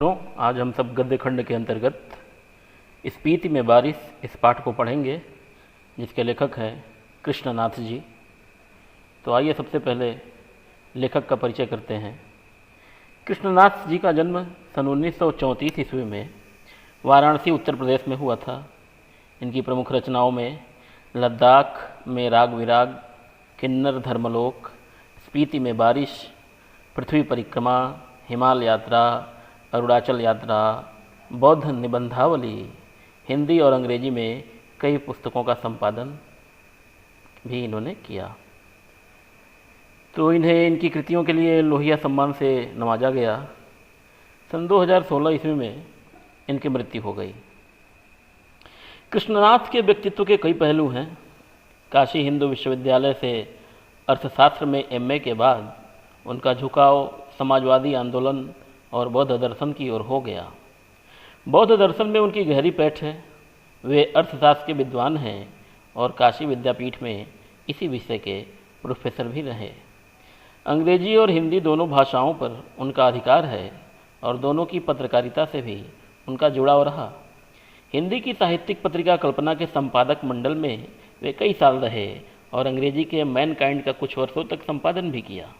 आज हम सब गद्य खंड के अंतर्गत स्पीति में बारिश इस पाठ को पढ़ेंगे, जिसके लेखक हैं कृष्णनाथ जी। तो आइए सबसे पहले लेखक का परिचय करते हैं। कृष्णनाथ जी का जन्म सन 1934 ईस्वी में वाराणसी उत्तर प्रदेश में हुआ था। इनकी प्रमुख रचनाओं में लद्दाख में राग विराग, किन्नर धर्मलोक, स्पीति में बारिश, पृथ्वी परिक्रमा, हिमाल यात्रा, अरुणाचल यात्रा, बौद्ध निबंधावली, हिंदी और अंग्रेजी में कई पुस्तकों का संपादन भी इन्होंने किया। तो इन्हें इनकी कृतियों के लिए लोहिया सम्मान से नवाजा गया। सन 2016 ईस्वी में इनकी मृत्यु हो गई। कृष्णनाथ के व्यक्तित्व के कई पहलू हैं। काशी हिंदू विश्वविद्यालय से अर्थशास्त्र में एमए के बाद उनका झुकाव समाजवादी आंदोलन और बौद्ध दर्शन की ओर हो गया। बौद्ध दर्शन में उनकी गहरी पैठ है। वे अर्थशास्त्र के विद्वान हैं और काशी विद्यापीठ में इसी विषय के प्रोफेसर भी रहे। अंग्रेजी और हिंदी दोनों भाषाओं पर उनका अधिकार है और दोनों की पत्रकारिता से भी उनका जुड़ाव रहा। हिंदी की साहित्यिक पत्रिका कल्पना के संपादक मंडल में वे कई साल रहे और अंग्रेजी के मैनकाइंड का कुछ वर्षों तक संपादन भी किया।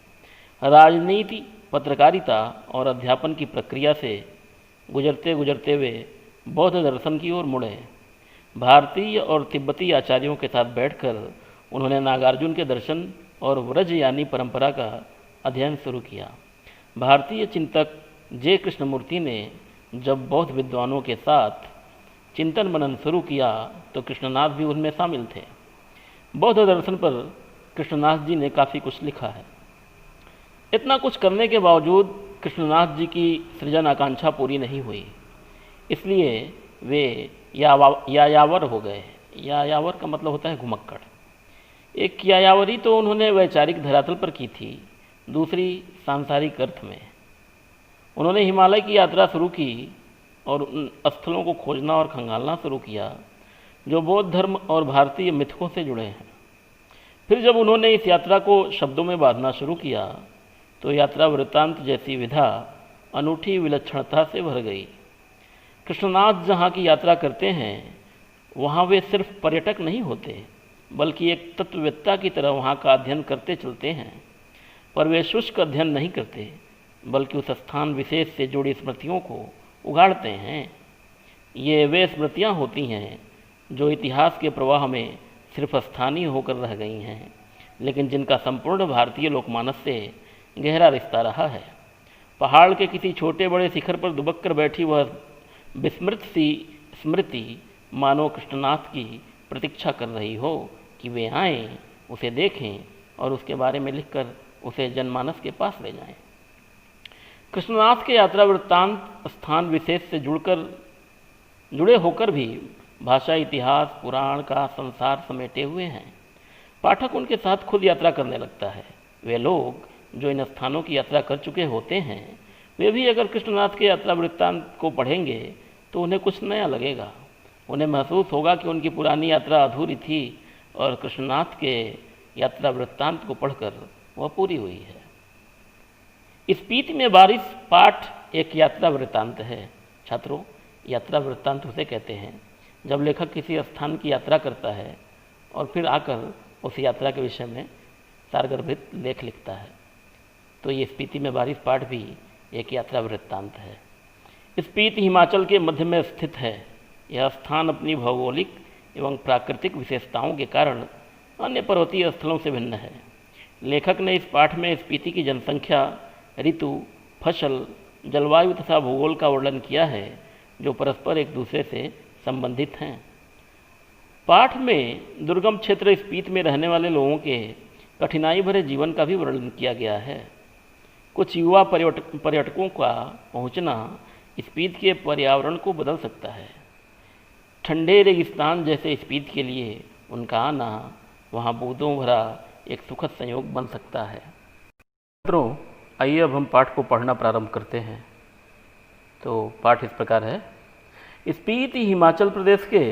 राजनीति, पत्रकारिता और अध्यापन की प्रक्रिया से गुजरते गुजरते वे बौद्ध दर्शन की ओर मुड़े। भारतीय और तिब्बती आचार्यों के साथ बैठकर उन्होंने नागार्जुन के दर्शन और व्रजयानी परंपरा का अध्ययन शुरू किया। भारतीय चिंतक जे कृष्णमूर्ति ने जब बौद्ध विद्वानों के साथ चिंतन मनन शुरू किया तो कृष्णनाथ भी उनमें शामिल थे। बौद्ध दर्शन पर कृष्णनाथ जी ने काफ़ी कुछ लिखा है। इतना कुछ करने के बावजूद कृष्णनाथ जी की सृजन आकांक्षा पूरी नहीं हुई, इसलिए वे यायावर हो गए। यायावर का मतलब होता है घुमक्कड़। एक यायावरी तो उन्होंने वैचारिक धरातल पर की थी, दूसरी सांसारिक अर्थ में। उन्होंने हिमालय की यात्रा शुरू की और उन स्थलों को खोजना और खंगालना शुरू किया जो बौद्ध धर्म और भारतीय मिथकों से जुड़े हैं। फिर जब उन्होंने इस यात्रा को शब्दों में बांधना शुरू किया तो यात्रा वृत्तांत जैसी विधा अनूठी विलक्षणता से भर गई। कृष्णनाथ जहाँ की यात्रा करते हैं वहाँ वे सिर्फ पर्यटक नहीं होते, बल्कि एक तत्ववेत्ता की तरह वहाँ का अध्ययन करते चलते हैं। पर वे शुष्क अध्ययन नहीं करते, बल्कि उस स्थान विशेष से जुड़ी स्मृतियों को उगाड़ते हैं। ये वे स्मृतियाँ होती हैं जो इतिहास के प्रवाह में सिर्फ स्थानीय होकर रह गई हैं, लेकिन जिनका संपूर्ण भारतीय लोकमानस से गहरा रिश्ता रहा है। पहाड़ के किसी छोटे बड़े शिखर पर दुबक कर बैठी वह विस्मृत सी स्मृति मानो कृष्णनाथ की प्रतीक्षा कर रही हो कि वे आएँ, उसे देखें और उसके बारे में लिखकर उसे जनमानस के पास ले जाएं। कृष्णनाथ के यात्रा वृत्तांत स्थान विशेष से जुड़े होकर भी भाषा, इतिहास, पुराण का संसार समेटे हुए हैं। पाठक उनके साथ खुद यात्रा करने लगता है। वे लोग जो इन स्थानों की यात्रा कर चुके होते हैं, वे भी अगर कृष्णनाथ के यात्रा वृत्तांत को पढ़ेंगे तो उन्हें कुछ नया लगेगा। उन्हें महसूस होगा कि उनकी पुरानी यात्रा अधूरी थी और कृष्णनाथ के यात्रा वृत्तांत को पढ़कर वह पूरी हुई है। स्पीति में बारिश पाठ एक यात्रा वृत्तांत है। छात्रों, यात्रा वृत्तांत उसे कहते हैं जब लेखक किसी स्थान की यात्रा करता है और फिर आकर उस यात्रा के विषय में सारगर्भित लेख लिखता है। तो ये स्पीति में बारिश पाठ भी एक यात्रा वृत्तांत है। स्पीति हिमाचल के मध्य में स्थित है। यह स्थान अपनी भौगोलिक एवं प्राकृतिक विशेषताओं के कारण अन्य पर्वतीय स्थलों से भिन्न है। लेखक ने इस पाठ में स्पीति की जनसंख्या, ऋतु, फसल, जलवायु तथा भूगोल का वर्णन किया है जो परस्पर एक दूसरे से संबंधित हैं। पाठ में दुर्गम क्षेत्र स्पीति में रहने वाले लोगों के कठिनाई भरे जीवन का भी वर्णन किया गया है। कुछ युवा पर्यटकों का पहुंचना स्पीति के पर्यावरण को बदल सकता है। ठंडे रेगिस्तान जैसे स्पीति के लिए उनका आना वहां बूंदों भरा एक सुखद संयोग बन सकता है। मित्रों, आइए अब हम पाठ को पढ़ना प्रारंभ करते हैं। तो पाठ इस प्रकार है। स्पीति हिमाचल प्रदेश के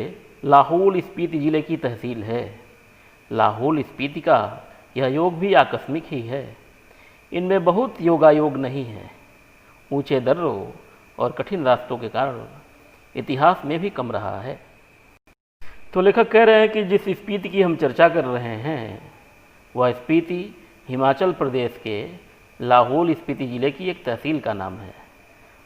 लाहौल स्पीति जिले की तहसील है। लाहौल स्पीति का यह योग भी आकस्मिक ही है। इनमें बहुत योगायोग नहीं है। ऊंचे दर्रों और कठिन रास्तों के कारण इतिहास में भी कम रहा है। तो लेखक कह रहे हैं कि जिस स्पीति की हम चर्चा कर रहे हैं वह स्पीति हिमाचल प्रदेश के लाहौल स्पीति जिले की एक तहसील का नाम है।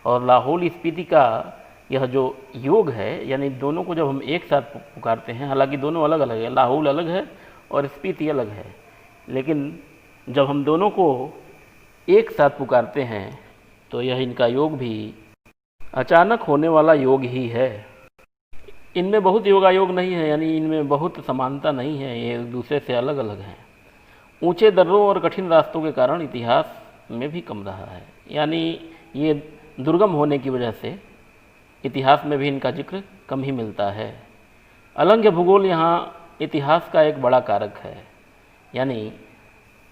और लाहौल स्पीति का यह जो योग है, यानी दोनों को जब हम एक साथ पुकारते हैं, हालांकि दोनों अलग अलग है, लाहौल अलग है और स्पीति अलग है, लेकिन जब हम दोनों को एक साथ पुकारते हैं तो यह इनका योग भी अचानक होने वाला योग ही है। इनमें बहुत योगायोग नहीं है, यानी इनमें बहुत समानता नहीं है, ये एक दूसरे से अलग अलग हैं। ऊंचे दर्रों और कठिन रास्तों के कारण इतिहास में भी कम रहा है, यानी ये दुर्गम होने की वजह से इतिहास में भी इनका जिक्र कम ही मिलता है। अलंघ्य भूगोल यहाँ इतिहास का एक बड़ा कारक है, यानी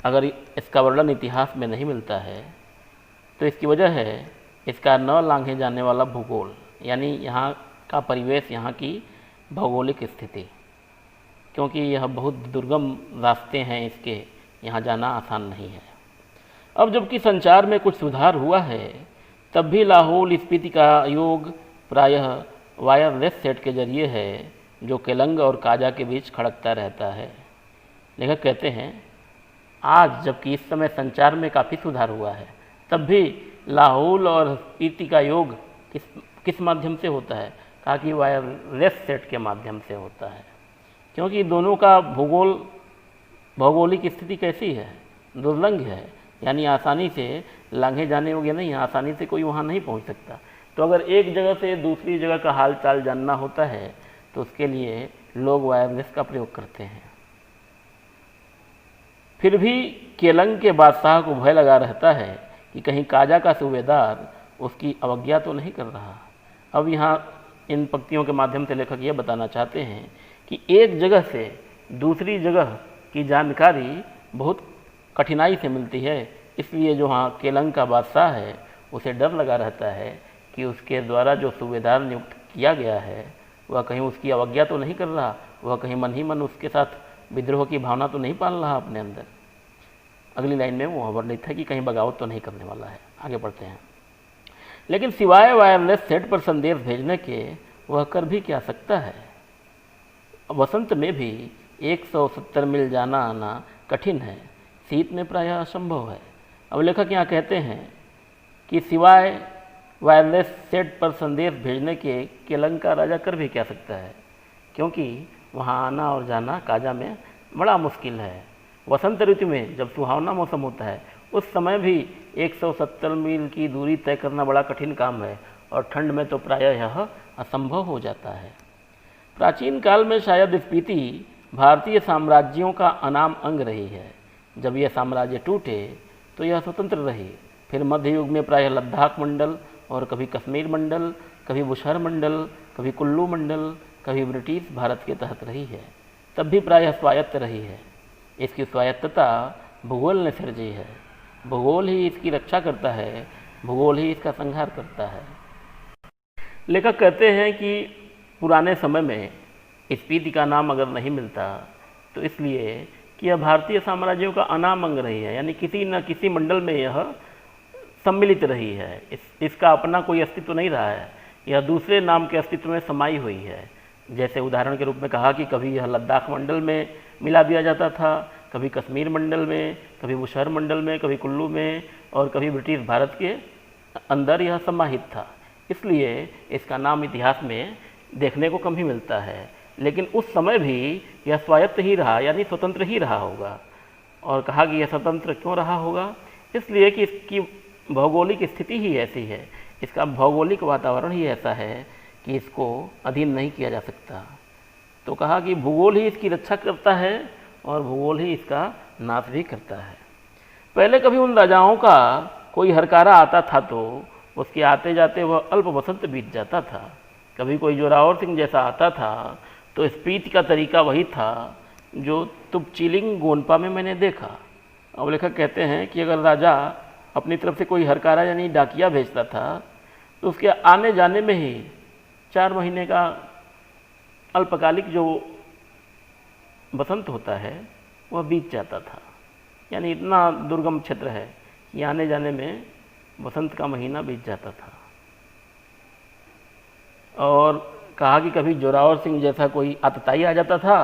अगर इसका वर्णन इतिहास में नहीं मिलता है तो इसकी वजह है इसका न लांघे जाने वाला भूगोल, यानी यहाँ का परिवेश, यहाँ की भौगोलिक स्थिति, क्योंकि यह बहुत दुर्गम रास्ते हैं, इसके यहाँ जाना आसान नहीं है। अब जबकि संचार में कुछ सुधार हुआ है, तब भी लाहौल स्पीति का योग प्रायः वायरलेस सेट के जरिए है, जो केलंग और काजा के बीच खड़कता रहता है। लेखक कहते हैं आज जबकि इस समय संचार में काफ़ी सुधार हुआ है, तब भी लाहौल और स्पीति का योग किस माध्यम से होता है? कहा कि वायरलेस सेट के माध्यम से होता है, क्योंकि दोनों का भौगोलिक स्थिति कैसी है? दुर्लंघ है, यानी आसानी से लांघे जाने योग्य नहीं है, आसानी से कोई वहाँ नहीं पहुँच सकता। तो अगर एक जगह से दूसरी जगह का हाल चाल जानना होता है तो उसके लिए लोग वायरलेस का प्रयोग करते हैं। फिर भी केलंग के बादशाह को भय लगा रहता है कि कहीं काजा का सूबेदार उसकी अवज्ञा तो नहीं कर रहा। अब यहाँ इन पंक्तियों के माध्यम से लेखक ये बताना चाहते हैं कि एक जगह से दूसरी जगह की जानकारी बहुत कठिनाई से मिलती है, इसलिए जो हाँ केलंग का बादशाह है उसे डर लगा रहता है कि उसके द्वारा जो सूबेदार नियुक्त किया गया है वह कहीं उसकी अवज्ञा तो नहीं कर रहा, वह कहीं मन ही मन उसके साथ विद्रोह की भावना तो नहीं पाल रहा अपने अंदर। अगली लाइन में वो वर्णित है कि कहीं बगावत तो नहीं करने वाला है। आगे बढ़ते हैं। लेकिन सिवाय वायरलेस सेट पर संदेश भेजने के वह कर भी क्या सकता है? वसंत में भी 170 मील जाना आना कठिन है, शीत में प्रायः असंभव है। अब लेखक यहाँ कहते हैं कि सिवाय वायरलेस सेट पर संदेश भेजने के केलंग का राजा कर भी क्या सकता है, क्योंकि वहाँ आना और जाना काजा में बड़ा मुश्किल है। वसंत ऋतु में जब सुहावना मौसम होता है उस समय भी 170 मील की दूरी तय करना बड़ा कठिन काम है, और ठंड में तो प्रायः यह असंभव हो जाता है। प्राचीन काल में शायद स्पीति भारतीय साम्राज्यों का अनाम अंग रही है। जब यह साम्राज्य टूटे तो यह स्वतंत्र रही। फिर मध्य युग में प्रायः लद्दाख मंडल और कभी कश्मीर मंडल, कभी बुशहर मंडल, कभी कुल्लू मंडल, कभी ब्रिटिश भारत के तहत रही है। तब भी प्रायः स्वायत्त रही है। इसकी स्वायत्तता भूगोल ने सिरजी है। भूगोल ही इसकी रक्षा करता है, भूगोल ही इसका संहार करता है। लेखक कहते हैं कि पुराने समय में स्पीति का नाम अगर नहीं मिलता तो इसलिए कि यह भारतीय साम्राज्यों का अनाम अंग रही है, यानी किसी न किसी मंडल में यह सम्मिलित रही है। इसका अपना कोई अस्तित्व नहीं रहा है, यह दूसरे नाम के अस्तित्व में समाई हुई है। जैसे उदाहरण के रूप में कहा कि कभी यह लद्दाख मंडल में मिला दिया जाता था, कभी कश्मीर मंडल में, कभी बुशहर मंडल में, कभी कुल्लू में, और कभी ब्रिटिश भारत के अंदर यह समाहित था। इसलिए इसका नाम इतिहास में देखने को कम ही मिलता है, लेकिन उस समय भी यह स्वायत्त ही रहा, यानी स्वतंत्र ही रहा होगा। और कहा कि यह स्वतंत्र क्यों रहा होगा? इसलिए कि इसकी भौगोलिक स्थिति ही ऐसी है, इसका भौगोलिक वातावरण ही ऐसा है कि इसको अधीन नहीं किया जा सकता। तो कहा कि भूगोल ही इसकी रक्षा करता है और भूगोल ही इसका नाश भी करता है। पहले कभी उन राजाओं का कोई हरकारा आता था तो उसके आते जाते वह अल्प वसंत बीत जाता था। कभी कोई जोरावर सिंह जैसा आता था तो स्पीच का तरीका वही था जो तुपचिलिंग गोनपा में मैंने देखा। अब लेखक कहते हैं कि अगर राजा अपनी तरफ से कोई हरकारा यानी डाकिया भेजता था तो उसके आने जाने में ही 4 महीने का अल्पकालिक जो बसंत होता है वह बीत जाता था। यानी इतना दुर्गम क्षेत्र है कि आने जाने में बसंत का महीना बीत जाता था। और कहा कि कभी जोरावर सिंह जैसा कोई आतताई आ जाता था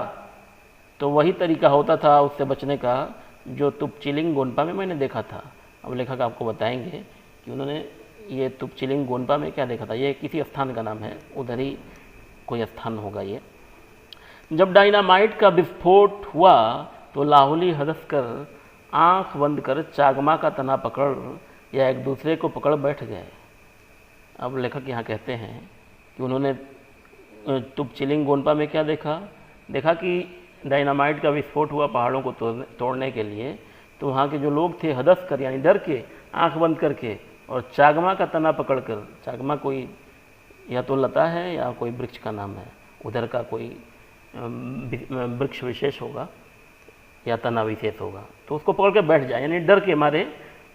तो वही तरीका होता था उससे बचने का जो तुपचिलिंग गोनपा में मैंने देखा था। अब लेखक आपको बताएंगे कि उन्होंने ये तुपचिलिंग गोनपा में क्या देखा था। ये किसी स्थान का नाम है, उधर ही कोई स्थान होगा ये। जब डायनामाइट का विस्फोट हुआ तो लाहुली हंस कर आँख बंद कर चागमा का तना पकड़ या एक दूसरे को पकड़ बैठ गए। अब लेखक यहाँ कहते हैं कि उन्होंने तुपचिलिंग गोनपा में क्या देखा। देखा कि डायनामाइट का विस्फोट हुआ पहाड़ों को तोड़ने के लिए, तो वहाँ के जो लोग थे हदस कर यानी डर के आंख बंद करके और चागमा का तना पकड़कर, चागमा कोई या तो लता है या कोई वृक्ष का नाम है, उधर का कोई वृक्ष विशेष होगा या तना विशेष होगा, तो उसको पकड़ के बैठ जाए, यानी डर के मारे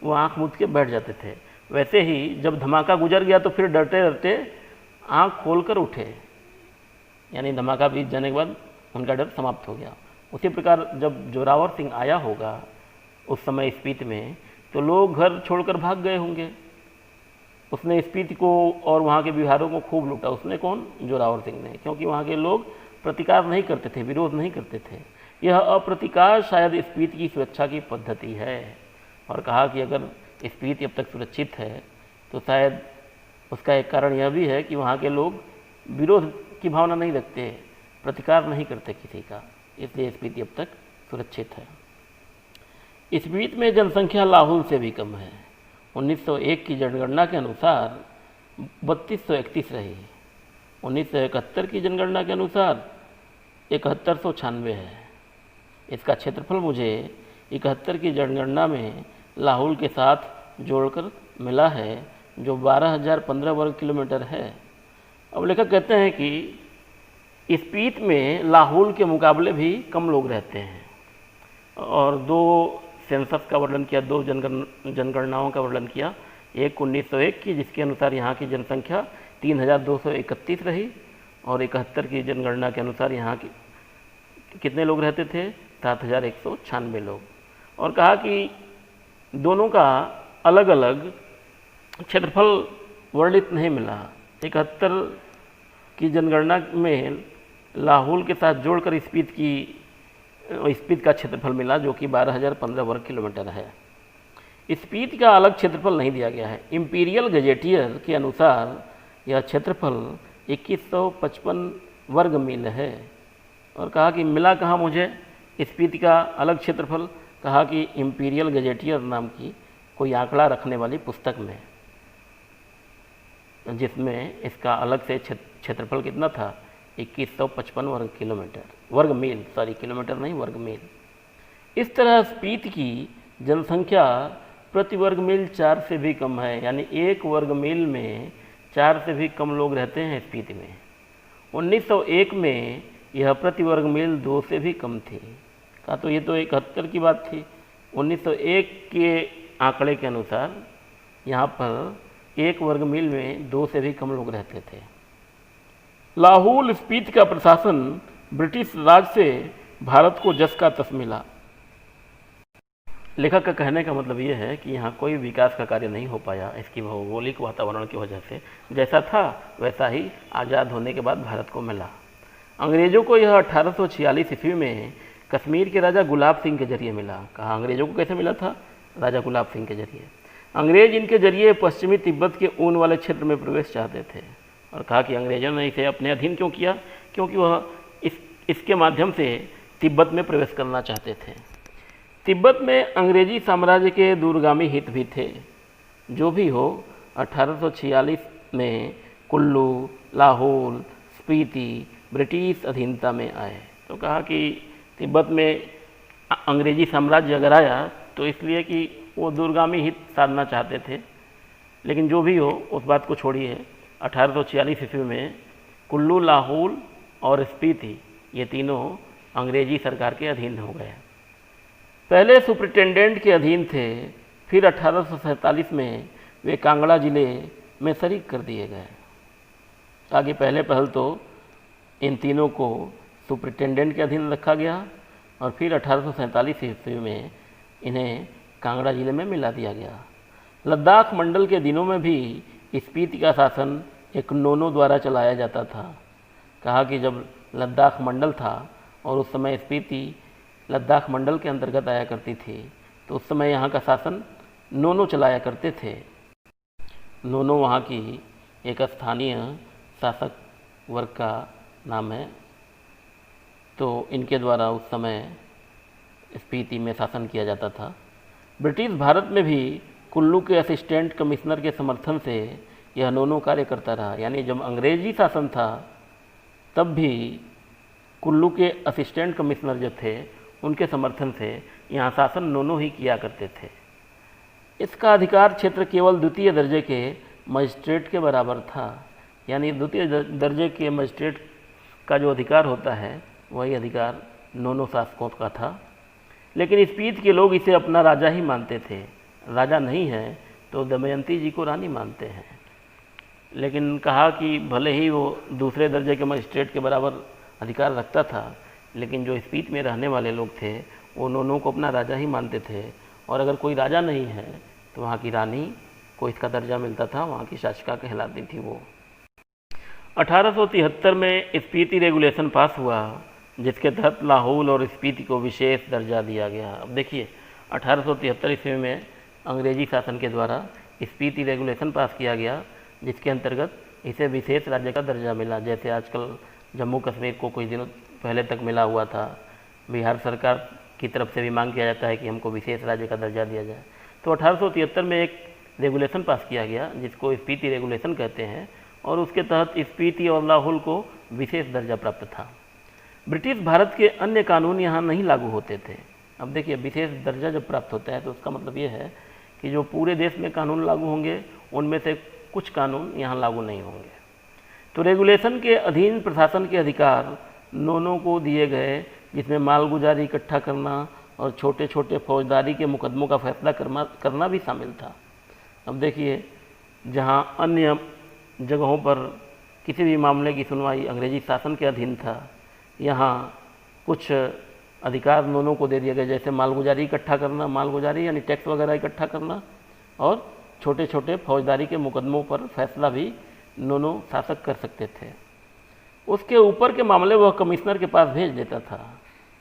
वो आँख मूंद के बैठ जाते थे। वैसे ही जब धमाका गुजर गया तो फिर डरते डरते आँख खोल कर उठे, यानी धमाका बीत जाने के बाद उनका डर समाप्त हो गया। उसी प्रकार जब जोरावर सिंह आया होगा उस समय स्पीति में, तो लोग घर छोड़कर भाग गए होंगे। उसने स्पीति को और वहाँ के बिहारों को खूब लूटा। उसने कौन? जोरावर सिंह ने, क्योंकि वहाँ के लोग प्रतिकार नहीं करते थे, विरोध नहीं करते थे। यह अप्रतिकार शायद स्पीति की सुरक्षा की पद्धति है। और कहा कि अगर स्पीति अब तक सुरक्षित है तो शायद उसका एक कारण यह भी है कि वहाँ के लोग विरोध की भावना नहीं रखते, प्रतिकार नहीं करते किसी का, इसलिए स्पीति अब तक सुरक्षित है। स्पीति में जनसंख्या लाहौल से भी कम है। 1901 की जनगणना के अनुसार 3231 रही। 1971 की जनगणना के अनुसार 7196 है। इसका क्षेत्रफल मुझे 71 की जनगणना में लाहौल के साथ जोड़कर मिला है, जो 12,015 वर्ग किलोमीटर है। अब लेखक कहते हैं कि स्पीति में लाहौल के मुकाबले भी कम लोग रहते हैं, और दो सेंसस का वर्णन किया, दो जनगणनाओं का वर्णन किया। एक 1901 की, जिसके अनुसार यहाँ की जनसंख्या 3231 रही, और 71 की जनगणना के अनुसार यहाँ की कितने लोग रहते थे? 7196 लोग। और कहा कि दोनों का अलग अलग क्षेत्रफल वर्णित नहीं मिला। 71 की जनगणना में लाहौल के साथ जोड़कर स्पीति का क्षेत्रफल मिला, जो कि 12,015 वर्ग किलोमीटर है। स्पीति का अलग क्षेत्रफल नहीं दिया गया है। इंपीरियल गजेटियर के अनुसार यह क्षेत्रफल 2155 वर्ग मील है। और कहा कि मिला कहाँ मुझे स्पीति का अलग क्षेत्रफल? कहा कि इंपीरियल गजेटियर नाम की कोई आंकड़ा रखने वाली पुस्तक में, जिसमें इसका अलग से क्षेत्रफल कितना था? 2155 वर्ग मील, सॉरी किलोमीटर नहीं, वर्ग मील। इस तरह स्पीति की जनसंख्या प्रति वर्ग मील 4 से भी कम है, यानी 1 वर्ग मील में 4 से भी कम लोग रहते हैं स्पीति में। 1901 में यह प्रति वर्ग मील 2 से भी कम थी। कहा तो ये तो 71 की बात थी। 1901 के आंकड़े के अनुसार यहाँ पर 1 वर्ग मील में 2 से भी कम लोग रहते थे। लाहौल स्पीति का प्रशासन ब्रिटिश राज से भारत को जस का तस मिला। लेखक का कहने का मतलब ये है कि यहाँ कोई विकास का कार्य नहीं हो पाया इसकी भौगोलिक वातावरण की वजह से। जैसा था वैसा ही आज़ाद होने के बाद भारत को मिला। अंग्रेज़ों को यह 1846 ईस्वी में कश्मीर के राजा गुलाब सिंह के जरिए मिला। कहा अंग्रेज़ों को कैसे मिला था? राजा गुलाब सिंह के जरिए। अंग्रेज़ इनके जरिए पश्चिमी तिब्बत के ऊन वाले क्षेत्र में प्रवेश चाहते थे। और कहा कि अंग्रेज़ों ने इसे अपने अधीन क्यों किया? क्योंकि वह इसके माध्यम से तिब्बत में प्रवेश करना चाहते थे। तिब्बत में अंग्रेजी साम्राज्य के दूरगामी हित भी थे। जो भी हो, 1846 में कुल्लू, लाहौल, स्पीति ब्रिटिश अधीनता में आए। तो कहा कि तिब्बत में अंग्रेजी साम्राज्य अगर आया तो इसलिए कि वो दूरगामी हित साधना चाहते थे। लेकिन जो भी हो, उस बात को छोड़िए। 1846 ईस्वी में कुल्लू, लाहौल और स्पीति ये तीनों अंग्रेजी सरकार के अधीन हो गए। पहले सुपरिटेंडेंट के अधीन थे, फिर 1847 में वे कांगड़ा जिले में शरीक कर दिए गए। आगे पहले पहल तो इन तीनों को सुपरिटेंडेंट के अधीन रखा गया और फिर 1847 ईस्वी में इन्हें कांगड़ा जिले में मिला दिया गया। लद्दाख मंडल के दिनों में भी स्पीति का शासन एक नोनो द्वारा चलाया जाता था। कहा कि जब लद्दाख मंडल था और उस समय स्पीति लद्दाख मंडल के अंतर्गत आया करती थी, तो उस समय यहाँ का शासन नोनो चलाया करते थे। नोनो वहाँ की एक स्थानीय शासक वर्ग का नाम है। तो इनके द्वारा उस समय स्पीति में शासन किया जाता था। ब्रिटिश भारत में भी कुल्लू के असिस्टेंट कमिश्नर के समर्थन से यह नोनो कार्य करता रहा। यानी जब अंग्रेजी शासन था तब भी कुल्लू के असिस्टेंट कमिश्नर जो थे उनके समर्थन से यहाँ शासन नोनो ही किया करते थे। इसका अधिकार क्षेत्र केवल द्वितीय दर्जे के मजिस्ट्रेट के बराबर था। यानी द्वितीय दर्जे के मजिस्ट्रेट का जो अधिकार होता है वही अधिकार नोनो शासकों का था। लेकिन स्पीति के लोग इसे अपना राजा ही मानते थे। राजा नहीं है तो दमयंती जी को रानी मानते हैं। लेकिन कहा कि भले ही वो दूसरे दर्जे के मजिस्ट्रेट के बराबर अधिकार रखता था, लेकिन जो स्पीति में रहने वाले लोग थे वो नोनो को अपना राजा ही मानते थे। और अगर कोई राजा नहीं है तो वहाँ की रानी को इसका दर्जा मिलता था, वहाँ की शासिका कहलाती थी वो। 1873 में स्पीति रेगुलेशन पास हुआ, जिसके तहत लाहौल और स्पीति को विशेष दर्जा दिया गया। अब देखिए 1873 ईस्वी में अंग्रेजी शासन के द्वारा स्पीति रेगुलेशन पास किया गया, जिसके अंतर्गत इसे विशेष राज्य का दर्जा मिला। जैसे आजकल जम्मू कश्मीर को कुछ दिनों पहले तक मिला हुआ था, बिहार सरकार की तरफ से भी मांग किया जाता है कि हमको विशेष राज्य का दर्जा दिया जाए। तो 1873 में एक रेगुलेशन पास किया गया जिसको स्पीति रेगुलेशन कहते हैं, और उसके तहत स्पीति और लाहौल को विशेष दर्जा प्राप्त था। ब्रिटिश भारत के अन्य कानून यहाँ नहीं लागू होते थे। अब देखिए विशेष दर्जा जब प्राप्त होता है तो उसका मतलब ये है कि जो पूरे देश में कानून लागू होंगे उनमें से कुछ कानून यहाँ लागू नहीं होंगे। तो रेगुलेशन के अधीन प्रशासन के अधिकार नोनो को दिए गए, जिसमें मालगुजारी इकट्ठा करना और छोटे छोटे फौजदारी के मुकदमों का फैसला करना भी शामिल था। अब देखिए जहाँ अन्य जगहों पर किसी भी मामले की सुनवाई अंग्रेजी शासन के अधीन था, यहाँ कुछ अधिकार नोनो को दे दिए गए, जैसे मालगुजारी इकट्ठा करना, मालगुजारी यानी टैक्स वगैरह इकट्ठा करना, और छोटे छोटे फौजदारी के मुकदमों पर फैसला भी नोनो शासक कर सकते थे। उसके ऊपर के मामले वह कमिश्नर के पास भेज देता था।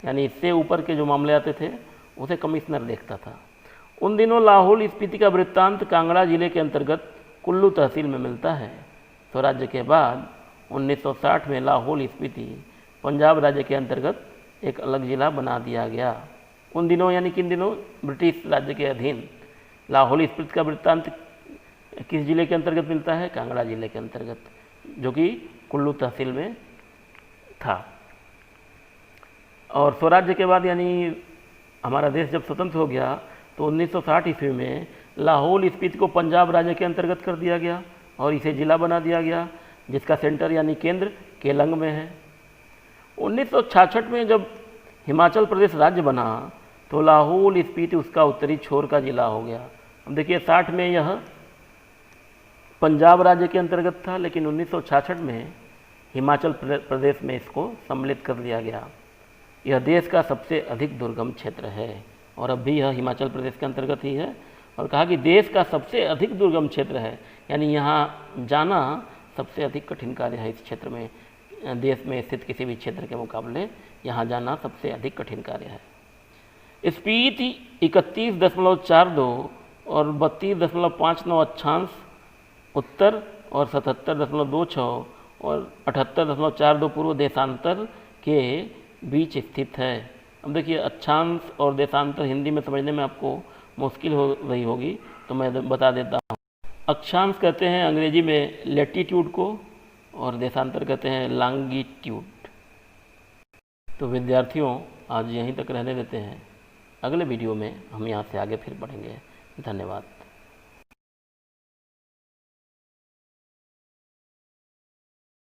यानी इससे ऊपर के जो मामले आते थे उसे कमिश्नर देखता था। उन दिनों लाहौल स्पीति का वृत्तांत कांगड़ा जिले के अंतर्गत कुल्लू तहसील में मिलता है। स्वराज्य के बाद 1960 में लाहौल स्पीति पंजाब राज्य के अंतर्गत एक अलग जिला बना दिया गया। उन दिनों यानी किन दिनों, ब्रिटिश राज्य के अधीन लाहौल स्पीति का वृत्तांत किस जिले के अंतर्गत मिलता है? कांगड़ा जिले के अंतर्गत, जो कि कुल्लू तहसील में था। और स्वराज्य के बाद यानी हमारा देश जब स्वतंत्र हो गया तो 1960 ईस्वी में लाहौल स्पीति को पंजाब राज्य के अंतर्गत कर दिया गया और इसे जिला बना दिया गया, जिसका सेंटर यानी केंद्र केलंग में है। 1966 में जब हिमाचल प्रदेश राज्य बना तो लाहौल स्पीति उसका उत्तरी छोर का जिला हो गया। अब देखिए 60 में यह पंजाब राज्य के अंतर्गत था, लेकिन 1966 में हिमाचल प्रदेश में इसको सम्मिलित कर लिया गया। यह देश का सबसे अधिक दुर्गम क्षेत्र है और अब भी यह हिमाचल प्रदेश के अंतर्गत ही है। और कहा कि देश का सबसे अधिक दुर्गम क्षेत्र है, यानी यहाँ जाना सबसे अधिक कठिन कार्य है। इस क्षेत्र में, देश में स्थित किसी भी क्षेत्र के मुकाबले यहाँ जाना सबसे अधिक कठिन कार्य है। स्पीति 31.42 और 32.59 अक्षांश उत्तर और 77.26 और 78.42 पूर्व देशांतर के बीच स्थित है। अब देखिए अक्षांश और देशांतर हिंदी में समझने में आपको मुश्किल हो रही होगी, तो मैं बता देता हूँ। अक्षांश कहते हैं अंग्रेजी में लैटिट्यूड को और देशांतर कहते हैं लॉन्गिट्यूड। तो विद्यार्थियों आज यहीं तक रहने देते हैं। अगले वीडियो में हम यहाँ से आगे फिर बढ़ेंगे। धन्यवाद।